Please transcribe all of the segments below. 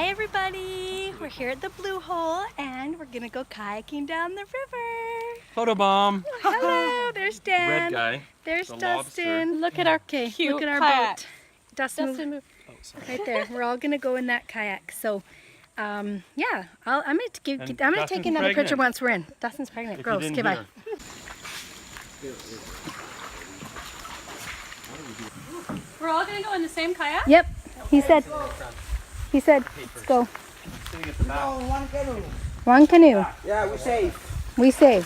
Hi everybody, we're here at the Blue Hole and we're gonna go kayaking down the river. Photobomb. Hello, there's Dan. Red guy. There's The Dustin. lobster. Look at our cute look at our kayak. boat. Dustin, move. Oh, sorry. Right there. We're all gonna go in that kayak. So, yeah, I'm gonna take another picture once we're in. Dustin's pregnant. Gross. Okay, bye. We're all gonna go in the same kayak? Yep. He said, let's go. One canoe. Yeah, we're safe. We safe.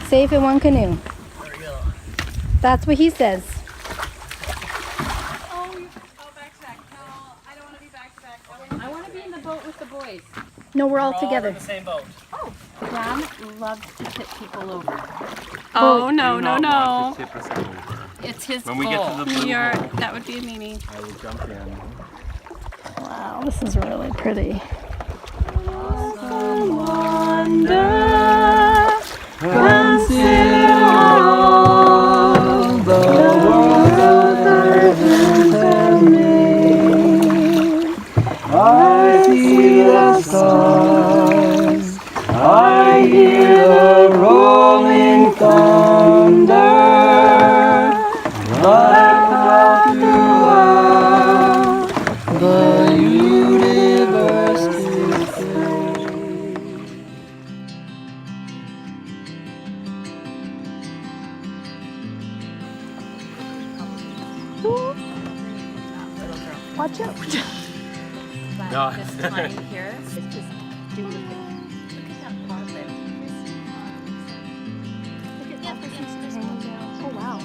Safe in one canoe. That's what he says. Oh, back to back. No, I don't want to be back to back. I want to be in the boat with the boys. No, we're all together. in the same boat. Ron loves to tip people over. Oh, no, no, no. It's his When we get to the Blue Hole, that would be a meanie. I will jump in. Wow, this is really pretty. I see the stars, I hear the rolling thunder, right throughout the universe today. Watch out. No. This line here is just beautiful. Look at that carpet. Look at that pieces hanging down. Oh wow.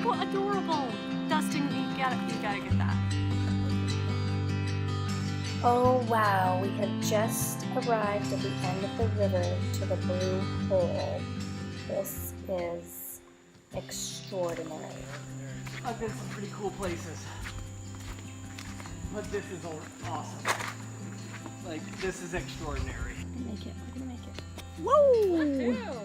Oh, adorable. Dustin, you gotta get that. Oh wow, we have just arrived at the end of the river to the Blue Hole. This is extraordinary. I've been some pretty cool places, but this is awesome. Like, this is extraordinary. Make it. We're gonna make it. Whoa!